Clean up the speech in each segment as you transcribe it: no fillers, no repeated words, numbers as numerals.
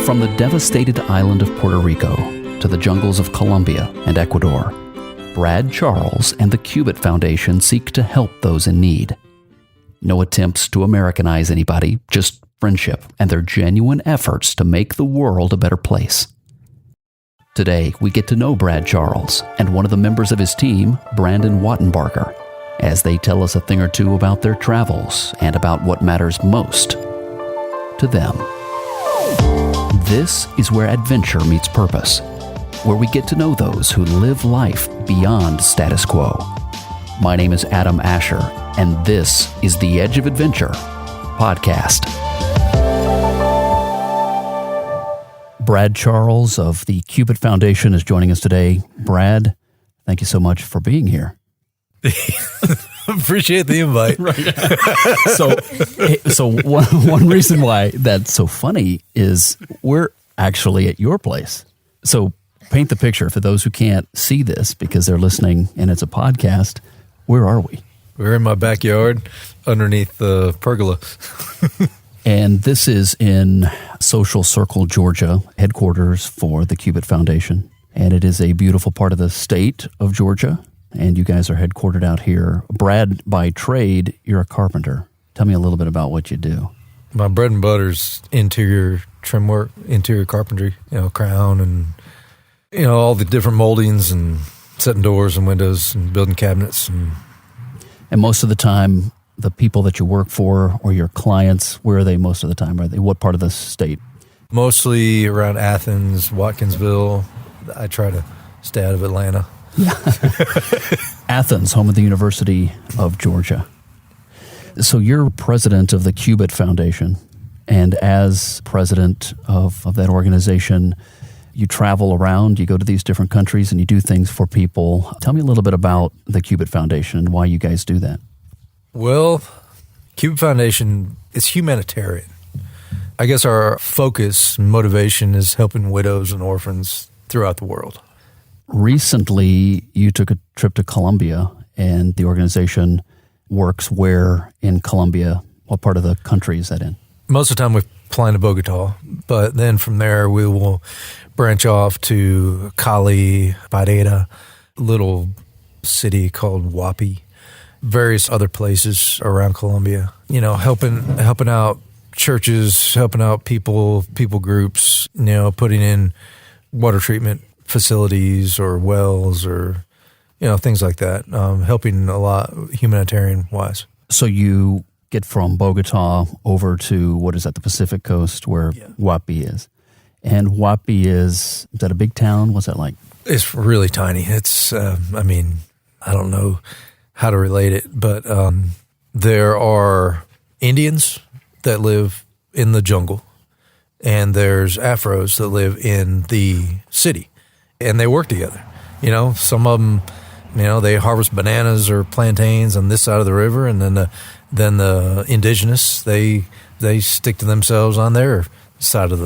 From the devastated island of Puerto Rico to the jungles of Colombia and Ecuador, Brad Charles and the Cubit Foundation seek to help those in need. No attempts to Americanize anybody, just friendship and their genuine efforts to make the world a better place. Today, we get to know Brad Charles and one of the members of his team, Brandon Wattenbarger, as they tell us a thing or two about their travels and about what matters most to them. This is where adventure meets purpose, where we get to know those who live life beyond status quo. My name is Adam Asher, and this is the Edge of Adventure podcast. Brad Charles of the Cubit Foundation is joining us today. Brad, thank you so much for being here. Appreciate the invite. Right. So one reason why that's so funny is we're actually at your place. So paint the picture for those who can't see this because they're listening and it's a podcast. Where are we? We're in my backyard underneath the pergola. And this is in Social Circle, Georgia, headquarters for the Cubit Foundation. And it is a beautiful part of the state of Georgia. And you guys are headquartered out here. Brad, by trade, you're a carpenter. Tell me a little bit about what you do. My bread and butter's interior trim work, interior carpentry, crown and, all the different moldings and setting doors and windows and building cabinets. And most of the time, the people that you work for or your clients, where are they most of the time? Are they what part of the state? Mostly around Athens, Watkinsville. I try to stay out of Atlanta. Yeah. Athens, home of the University of Georgia. So you're president of the Cubit Foundation, and as president of that organization, you travel around, you go to these different countries, and you do things for people. Tell me a little bit about the Cubit Foundation and why you guys do that. Well, Cubit Foundation is humanitarian. I guess our focus and motivation is helping widows and orphans throughout the world. Recently, you took a trip to Colombia, and the organization works where in Colombia? What part of the country is that in? Most of the time we fly into Bogota, but then from there we will branch off to Cali, Pereira, little city called Huapi, various other places around Colombia. Helping out churches, helping out people groups, putting in water treatment facilities or wells or, things like that, helping a lot humanitarian-wise. So you get from Bogota over to, what is that, the Pacific coast where Huapi is. And Huapi is that a big town? What's that like? It's really tiny. It's, I don't know how to relate it, but there are Indians that live in the jungle, and there's Afros that live in the city. And they work together. Some of them, they harvest bananas or plantains on this side of the river, and then the indigenous, they stick to themselves on their side of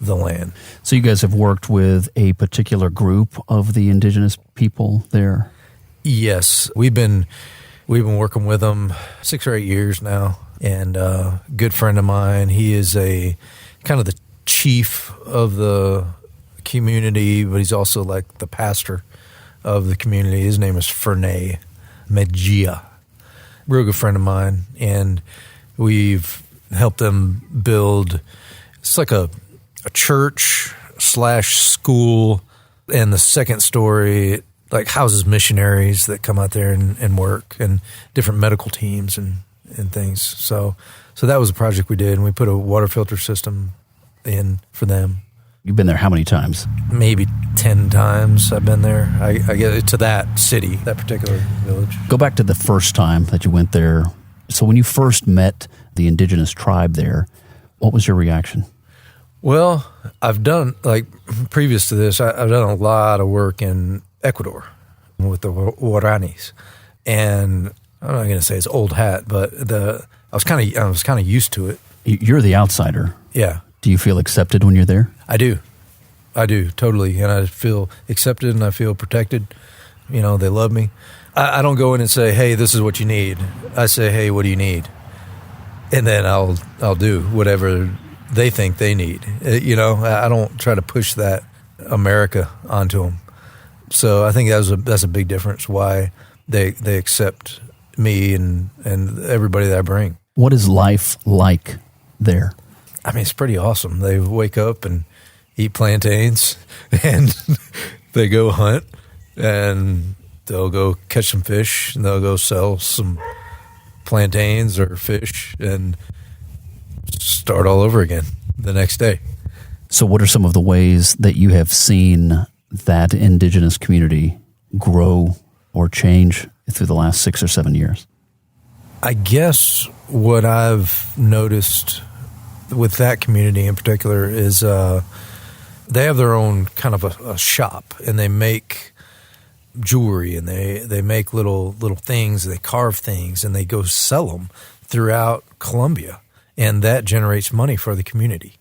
the land. So you guys have worked with a particular group of the indigenous people there? Yes, we've been working with them 6 or 8 years now, and a good friend of mine, he is a kind of the chief of the community, but he's also like the pastor of the community. His name is Fernay Mejia. Real good friend of mine, and we've helped them build, it's like a church / school, and the second story like houses missionaries that come out there and work, and different medical teams and things. So that was a project we did, and we put a water filter system in for them. You've been there how many times? Maybe 10 times I've been there. I get to that city, that particular village. Go back to the first time that you went there. So when you first met the indigenous tribe there, what was your reaction? Well, I've done, previous to this, I've done a lot of work in Ecuador with the Guaranis. And I'm not going to say it's old hat, but I was kind of used to it. You're the outsider. Yeah. Do you feel accepted when you're there? I do, totally. And I feel accepted and I feel protected. They love me. I don't go in and say, hey, this is what you need. I say, hey, what do you need? And then I'll do whatever they think they need. I don't try to push that America onto them. So I think that's a big difference why they accept me and everybody that I bring. What is life like there? I mean, it's pretty awesome. They wake up and eat plantains, and they go hunt, and they'll go catch some fish, and they'll go sell some plantains or fish and start all over again the next day. So what are some of the ways that you have seen that indigenous community grow or change through the last 6 or 7 years? I guess what I've noticed with that community in particular is they have their own kind of a shop, and they make jewelry, and they make little things, they carve things, and they go sell them throughout Colombia, and that generates money for the community.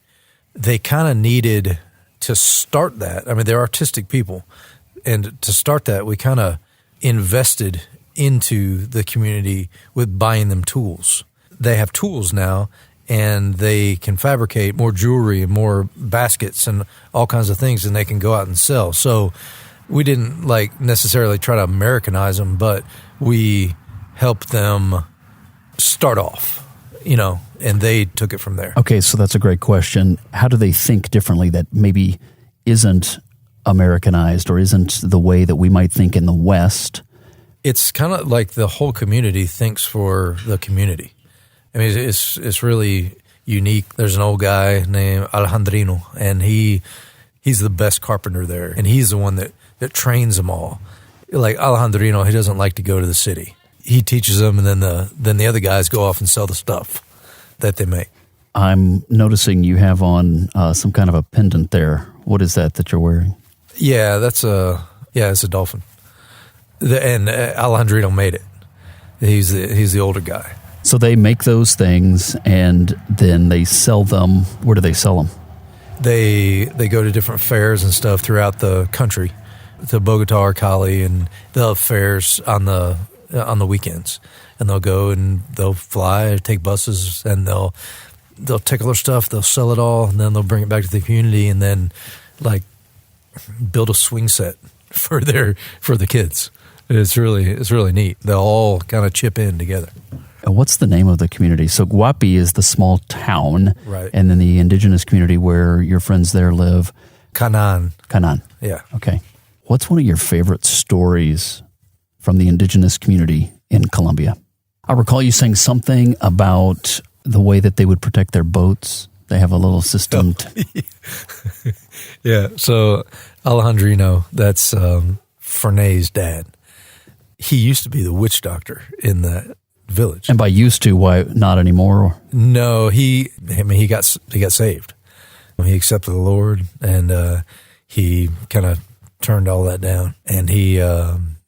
They kind of needed to start that. I mean, they're artistic people, and to start that, we kind of invested into the community with buying them tools. They have tools now, and they can fabricate more jewelry and more baskets and all kinds of things, and they can go out and sell. So we didn't necessarily try to Americanize them, but we helped them start off, and they took it from there. Okay, so that's a great question. How do they think differently that maybe isn't Americanized or isn't the way that we might think in the West? It's kind of like the whole community thinks for the community. I mean, it's really unique. There's an old guy named Alejandrino, and he's the best carpenter there, and he's the one that trains them all. Like Alejandrino, he doesn't like to go to the city. He teaches them, and then the other guys go off and sell the stuff that they make. I'm noticing you have on some kind of a pendant there. What is that you're wearing? Yeah, it's a dolphin. And Alejandrino made it. He's the older guy. So they make those things, and then they sell them. Where do they sell them? They go to different fairs and stuff throughout the country, to Bogota or Cali, and they'll have fairs on the weekends. And they'll go and they'll fly, take buses, and they'll take all their stuff, they'll sell it all, and then they'll bring it back to the community, and then build a swing set for the kids. It's really neat. They'll all kind of chip in together. What's the name of the community? So Guapi is the small town, right? And then the indigenous community where your friends there live. Canaan. Yeah. Okay. What's one of your favorite stories from the indigenous community in Colombia? I recall you saying something about the way that they would protect their boats. They have a little system. Yeah. So Alejandrino, that's Fernay's dad. He used to be the witch doctor in that village. And by used to, why not anymore? No, he got saved. He accepted the Lord, and he kind of turned all that down. And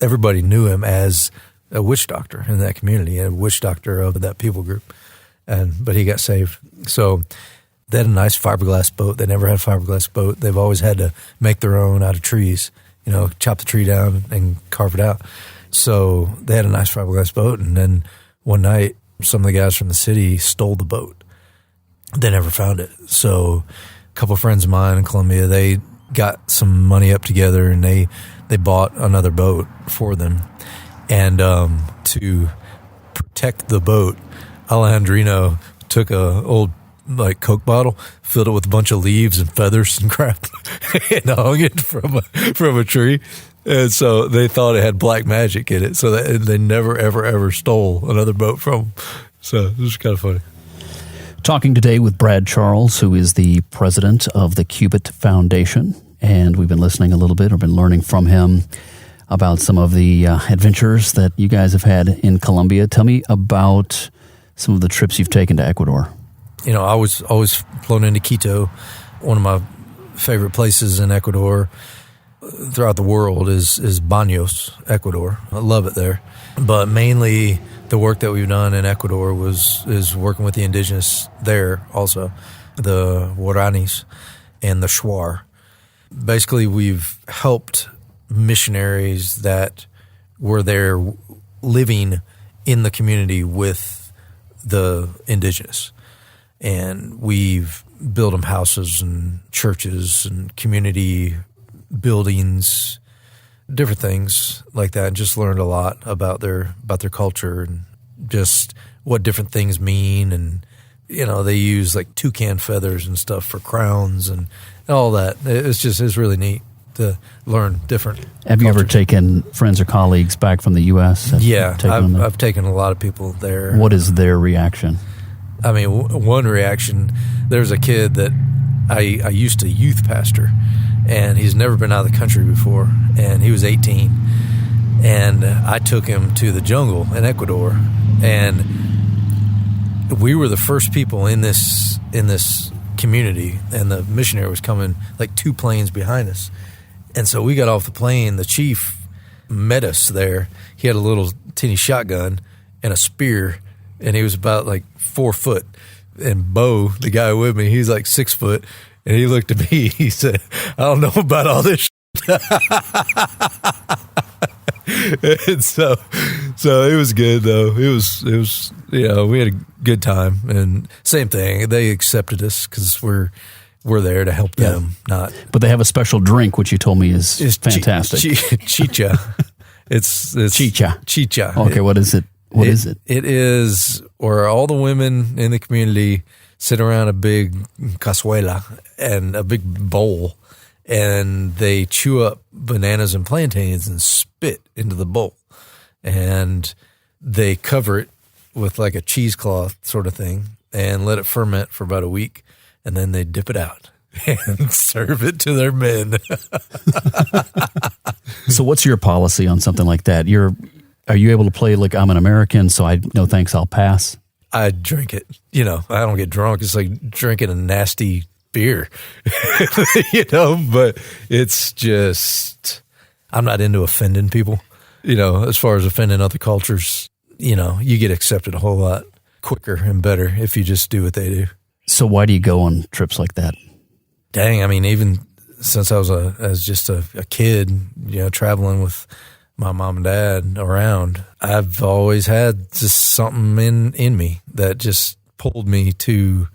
everybody knew him as a witch doctor in that community, a witch doctor of that people group. But he got saved. So they had a nice fiberglass boat. They never had a fiberglass boat. They've always had to make their own out of trees. Chop the tree down and carve it out. So they had a nice fiberglass boat, and then one night, some of the guys from the city stole the boat. They never found it. So a couple of friends of mine in Colombia, they got some money up together, and they bought another boat for them. And to protect the boat, Alejandrino took a old Coke bottle, filled it with a bunch of leaves and feathers and crap, and hung it from a tree. And so they thought it had black magic in it. So they never, ever, ever stole another boat from them. So it was kind of funny. Talking today with Brad Charles, who is the president of the Cubit Foundation. And we've been listening a little bit, or been learning from him about some of the adventures that you guys have had in Colombia. Tell me about some of the trips you've taken to Ecuador. I was always flown into Quito. One of my favorite places in Ecuador throughout the world is Baños, Ecuador. I love it there. But mainly the work that we've done in Ecuador is working with the indigenous there also, the Guaranis and the Shuar. Basically, we've helped missionaries that were there living in the community with the indigenous. And we've build them houses and churches and community buildings, different things like that, and just learned a lot about their culture and just what different things mean. And they use like toucan feathers and stuff for crowns and all that. It's really neat to learn different. Have you ever taken friends or colleagues back from the U.S.? Yeah, I've taken a lot of people there. What is their reaction? I mean, one reaction, there's a kid that I used to youth pastor, and he's never been out of the country before, and he was 18, and I took him to the jungle in Ecuador, and we were the first people in this community, and the missionary was coming like 2 planes behind us, and so we got off the plane. The chief met us there. He had a little teeny shotgun and a spear, and he was about like 4 foot. And Bo, the guy with me, he's like 6 foot. And he looked at me, he said, I don't know about all this shit. And so it was good though. It was we had a good time. And same thing, they accepted us because we're there to help them. Not. But they have a special drink, which you told me is fantastic. Chicha. It's chicha. Chicha. Okay, what is it? What is it? It is where all the women in the community sit around a big cazuela and a big bowl, and they chew up bananas and plantains and spit into the bowl. And they cover it with like a cheesecloth sort of thing and let it ferment for about a week, and then they dip it out and serve it to their men. So what's your policy on something like that? Are you able to play like I'm an American, so no thanks, I'll pass? I drink it. I don't get drunk. It's like drinking a nasty beer, but it's just, I'm not into offending people, as far as offending other cultures. You get accepted a whole lot quicker and better if you just do what they do. So why do you go on trips like that? Dang, I mean, even since I was just a kid, traveling with my mom and dad around, I've always had just something in me that just pulled me to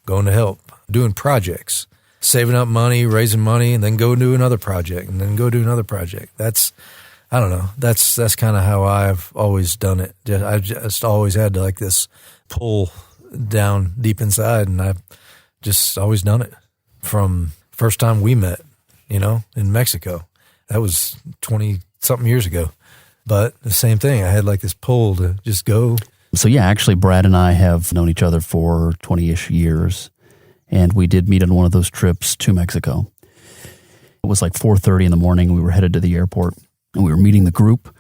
going to help, doing projects, saving up money, raising money, and then go do another project, and then go do another project. I don't know. That's kind of how I've always done it. I just always had like this pull down deep inside, and I've just always done it from first time we met, in Mexico. That was 20-something years ago. But the same thing, I had like this pull to just go. So yeah, actually Brad and I have known each other for 20-ish years, and we did meet on one of those trips to Mexico. It was like 4:30 in the morning. We were headed to the airport, and we were meeting the group.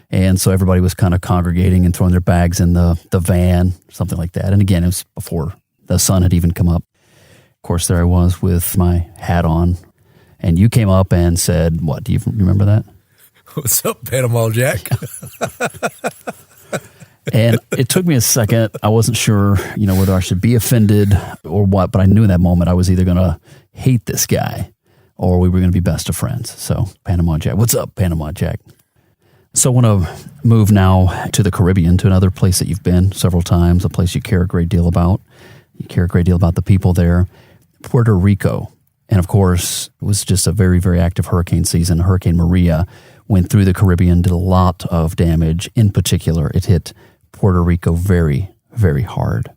And so everybody was kind of congregating and throwing their bags in the van, something like that. And again, it was before the sun had even come up. Of course, there I was with my hat on. And you came up and said, what, do you remember that? What's up, Panama Jack? And it took me a second. I wasn't sure, whether I should be offended or what, but I knew in that moment I was either going to hate this guy or we were going to be best of friends. So Panama Jack, what's up, Panama Jack? So I want to move now to the Caribbean, to another place that you've been several times, a place you care a great deal about. You care a great deal about the people there. Puerto Rico. And of course, it was just a very, very active hurricane season. Hurricane Maria went through the Caribbean, did a lot of damage. In particular, it hit Puerto Rico very, very hard.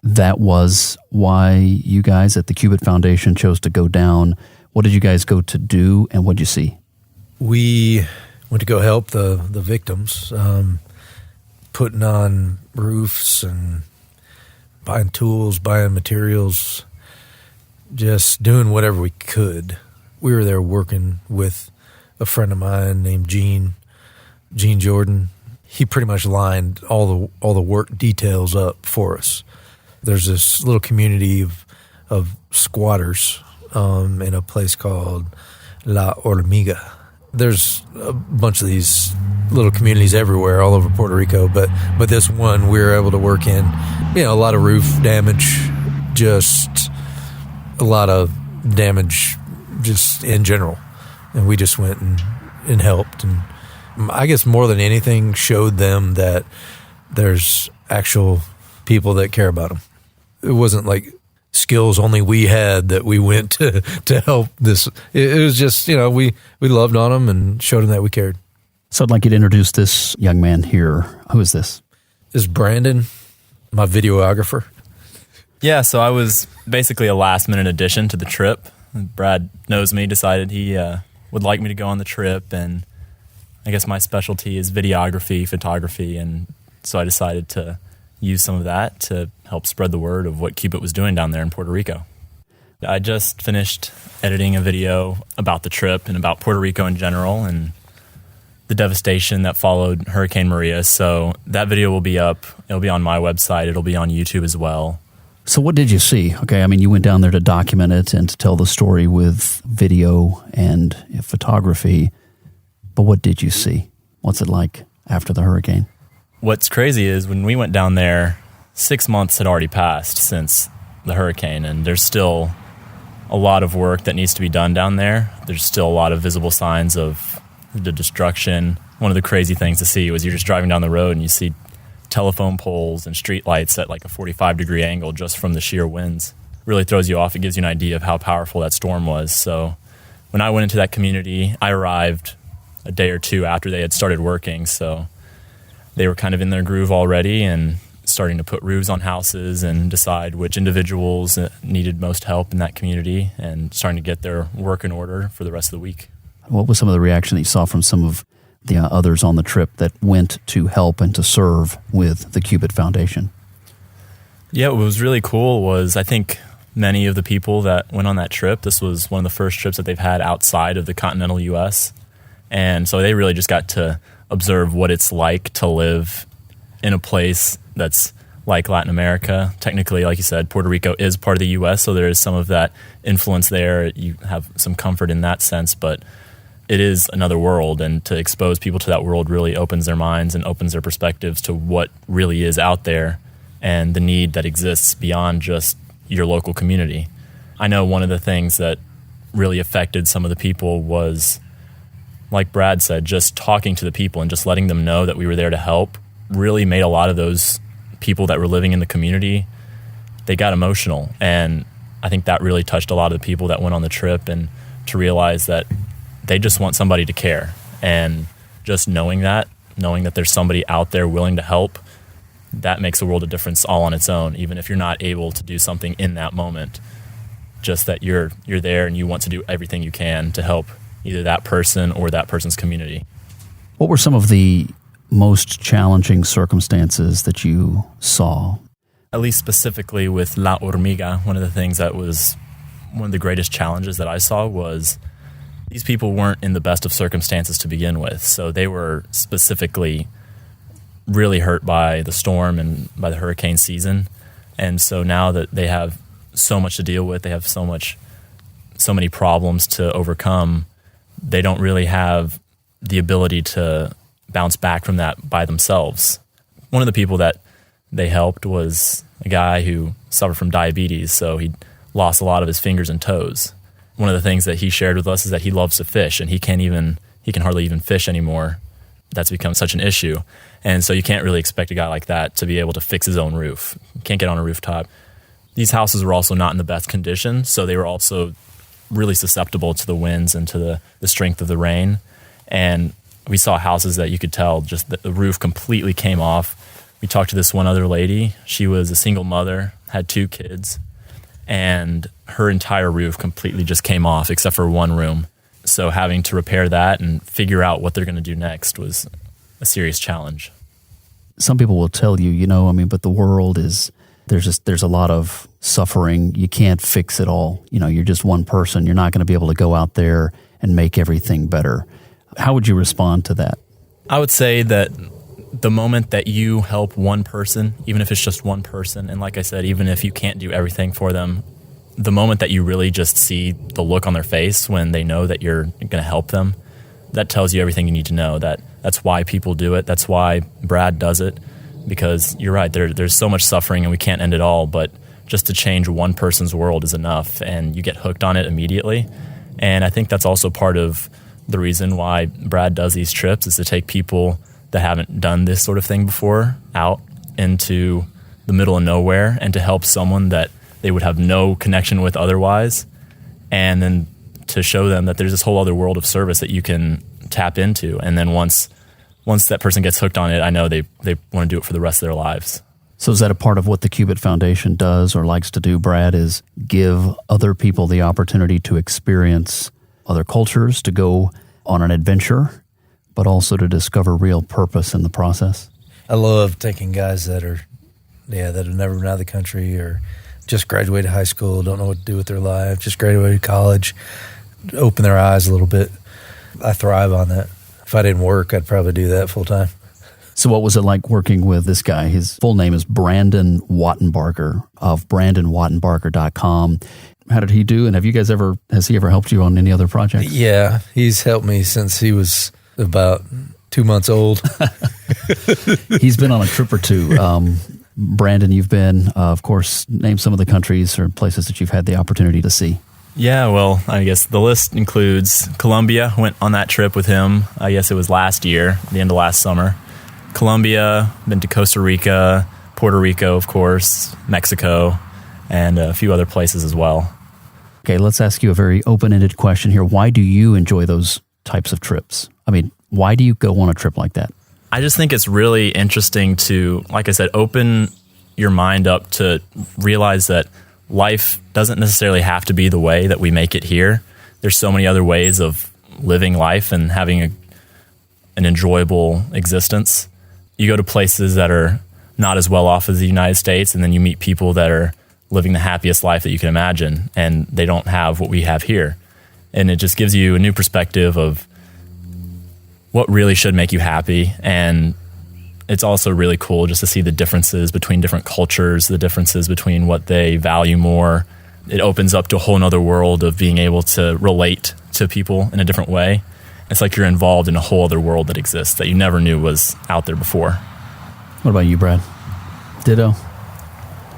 That was why you guys at the Cubit Foundation chose to go down. What did you guys go to do, and what did you see? We went to go help the victims, putting on roofs and buying tools, buying materials, just doing whatever we could. We were there working with a friend of mine named Gene Jordan. He pretty much lined all the work details up for us. There's this little community of squatters in a place called La Hormiga. There's a bunch of these little communities everywhere, all over Puerto Rico, but this one we were able to work in. A lot of roof damage, just a lot of damage just in general. And we just went and helped. And I guess more than anything showed them that there's actual people that care about them. It wasn't like skills only we had that we went to help this. It was just, we loved on them and showed them that we cared. So I'd like you to introduce this young man here. Who is this? This is Brandon, my videographer. Yeah, so I was basically a last-minute addition to the trip. Brad knows me, decided he would like me to go on the trip, and I guess my specialty is videography, photography, and so I decided to use some of that to help spread the word of what Cubit was doing down there in Puerto Rico. I just finished editing a video about the trip and about Puerto Rico in general and the devastation that followed Hurricane Maria, so that video will be up. It'll be on my website. It'll be on YouTube as well. So what did you see? Okay, I mean, you went down there to document it and to tell the story with video and photography, but what did you see? What's it like after the hurricane? What's crazy is when we went down there, 6 months had already passed since the hurricane, and there's still a lot of work that needs to be done down there. There's still a lot of visible signs of the destruction. One of the crazy things to see was you're just driving down the road and you see telephone poles and street lights at like a 45-degree angle just from the sheer winds. Really throws you off. It gives you an idea of how powerful that storm was. So when I went into that community, I arrived a day or two after they had started working, so they were kind of in their groove already and starting to put roofs on houses and decide which individuals needed most help in that community and starting to get their work in order for the rest of the week. What was some of the reaction that you saw from some of the others on the trip that went to help and to serve with the Cubit Foundation? Yeah, what was really cool was I think many of the people that went on that trip, this was one of the first trips that they've had outside of the continental U.S., and so they really just got to observe what it's like to live in a place that's like Latin America. Technically, like you said, Puerto Rico is part of the U.S., so there is some of that influence there. You have some comfort in that sense, but it is another world, and to expose people to that world really opens their minds and opens their perspectives to what really is out there and the need that exists beyond just your local community. I know one of the things that really affected some of the people was, like Brad said, just talking to the people and just letting them know that we were there to help really made a lot of those people that were living in the community, they got emotional. And I think that really touched a lot of the people that went on the trip, and to realize that they just want somebody to care. And just knowing that there's somebody out there willing to help, that makes a world of difference all on its own, even if you're not able to do something in that moment. Just that you're there and you want to do everything you can to help either that person or that person's community. What were some of the most challenging circumstances that you saw? At least specifically with La Hormiga, one of the things that was one of the greatest challenges that I saw was these people weren't in the best of circumstances to begin with. So they were specifically really hurt by the storm and by the hurricane season. And so now that they have so much to deal with, they have so many problems to overcome, they don't really have the ability to bounce back from that by themselves. One of the people that they helped was a guy who suffered from diabetes, so he lost a lot of his fingers and toes. One of the things that he shared with us is that he loves to fish, and he can hardly even fish anymore. That's become such an issue. And so you can't really expect a guy like that to be able to fix his own roof. You can't get on a rooftop. These houses were also not in the best condition, so they were also really susceptible to the winds and to the strength of the rain. And we saw houses that you could tell just the roof completely came off. We talked to this one other lady. She was a single mother, had 2 kids, and her entire roof completely just came off except for one room. So having to repair that and figure out what they're going to do next was a serious challenge. Some people will tell you, but the world is, there's a lot of suffering. You can't fix it all. You're just one person. You're not going to be able to go out there and make everything better. How would you respond to that? I would say that the moment that you help one person, even if it's just one person, and like I said, even if you can't do everything for them, the moment that you really just see the look on their face when they know that you're going to help them, that tells you everything you need to know. That's why people do it. That's why Brad does it, because you're right, there's so much suffering and we can't end it all, but just to change one person's world is enough, and you get hooked on it immediately. And I think that's also part of the reason why Brad does these trips, is to take people that haven't done this sort of thing before out into the middle of nowhere and to help someone that they would have no connection with otherwise. And then to show them that there's this whole other world of service that you can tap into. And then once that person gets hooked on it, I know they want to do it for the rest of their lives. So is that a part of what the Cubit Foundation does or likes to do, Brad, is give other people the opportunity to experience other cultures, to go on an adventure, but also to discover real purpose in the process? I love taking guys that have never been out of the country or just graduated high school, don't know what to do with their life, just graduated college, open their eyes a little bit. I thrive on that. If I didn't work, I'd probably do that full time. So what was it like working with this guy? His full name is Brandon Wattenbarger of BrandonWattenbarger.com. How did he do? And has he ever helped you on any other projects? Yeah, he's helped me since he was about 2 months old. He's been on a trip or two. Brandon, you've been, of course, name some of the countries or places that you've had the opportunity to see. Yeah, well, I guess the list includes Colombia. Went on that trip with him. I guess it was last year, the end of last summer. Colombia, been to Costa Rica, Puerto Rico, of course, Mexico, and a few other places as well. Okay, let's ask you a very open-ended question here. Why do you enjoy those types of trips? I mean, why do you go on a trip like that? I just think it's really interesting to, like I said, open your mind up to realize that life doesn't necessarily have to be the way that we make it here. There's so many other ways of living life and having an enjoyable existence. You go to places that are not as well off as the United States, and then you meet people that are living the happiest life that you can imagine, and they don't have what we have here. And it just gives you a new perspective of what really should make you happy. And it's also really cool just to see the differences between different cultures, the differences between what they value more. It opens up to a whole nother world of being able to relate to people in a different way. It's like you're involved in a whole other world that exists that you never knew was out there before. What about you, Brad? Ditto?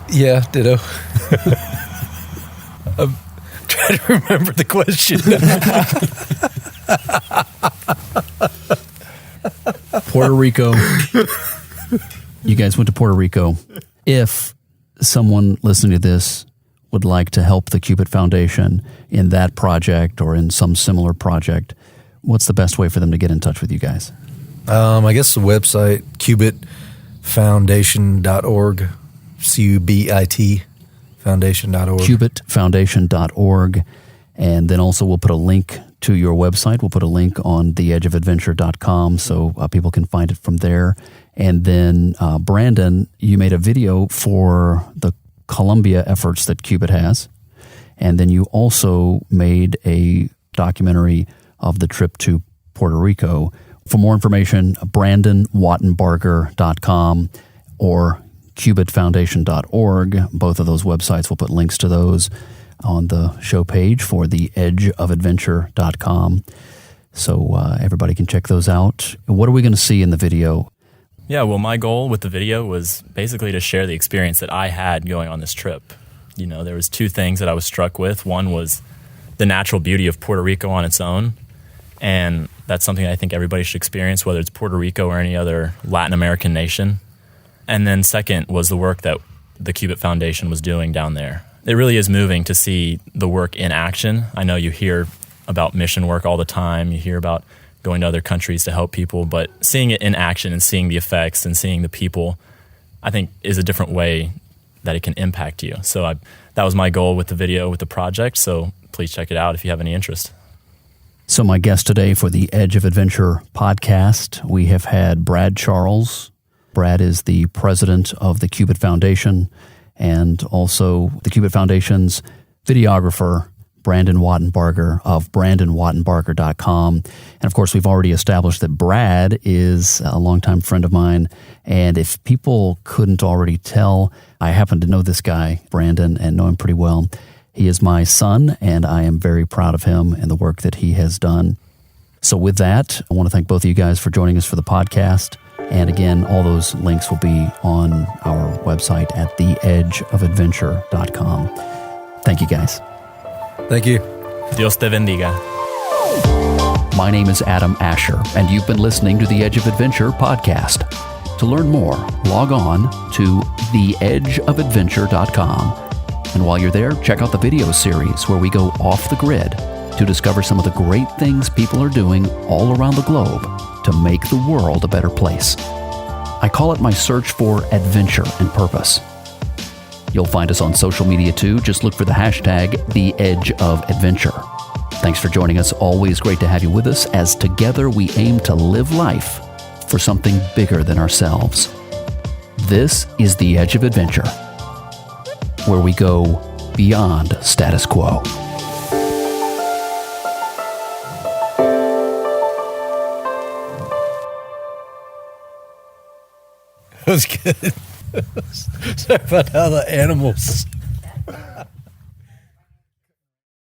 Yeah, ditto. I'm trying to remember the question. Puerto Rico. You guys went to Puerto Rico. If someone listening to this would like to help the Cubit Foundation in that project or in some similar project, what's the best way for them to get in touch with you guys? I guess the website, cubitfoundation.org, CUBIT foundation.org. Cubitfoundation.org. And then also we'll put a link to your website. We'll put a link on theedgeofadventure.com so people can find it from there. And then, Brandon, you made a video for the Colombia efforts that Cubit has. And then you also made a documentary of the trip to Puerto Rico. For more information, BrandonWattenbarger.com or CubitFoundation.org. Both of those websites, we'll put links to those on the show page for theedgeofadventure.com. So everybody can check those out. What are we going to see in the video? Yeah, well, my goal with the video was basically to share the experience that I had going on this trip. You know, there was two things that I was struck with. One was the natural beauty of Puerto Rico on its own, and that's something I think everybody should experience, whether it's Puerto Rico or any other Latin American nation. And then second was the work that the Cubit Foundation was doing down there. It really is moving to see the work in action. I know you hear about mission work all the time. You hear about going to other countries to help people, but seeing it in action and seeing the effects and seeing the people, I think is a different way that it can impact you. So that was my goal with the video, with the project. So please check it out if you have any interest. So my guest today for the Edge of Adventure podcast, we have had Brad Charles. Brad is the president of the Cubit Foundation and also the Cubit Foundation's videographer, Brandon Wattenbarger of BrandonWattenbarger.com. And of course, we've already established that Brad is a longtime friend of mine. And if people couldn't already tell, I happen to know this guy, Brandon, and know him pretty well. He is my son, and I am very proud of him and the work that he has done. So with that, I want to thank both of you guys for joining us for the podcast. And again, all those links will be on our website at theedgeofadventure.com. Thank you, guys. Thank you. Dios te bendiga. My name is Adam Asher, and you've been listening to the Edge of Adventure podcast. To learn more, log on to theedgeofadventure.com. And while you're there, check out the video series where we go off the grid to discover some of the great things people are doing all around the globe to make the world a better place. I call it my search for adventure and purpose. You'll find us on social media too. Just look for the hashtag #TheEdgeOfAdventure. Thanks for joining us. Always great to have you with us as together we aim to live life for something bigger than ourselves. This is The Edge of Adventure, where we go beyond status quo. That was good. Sorry about how the animals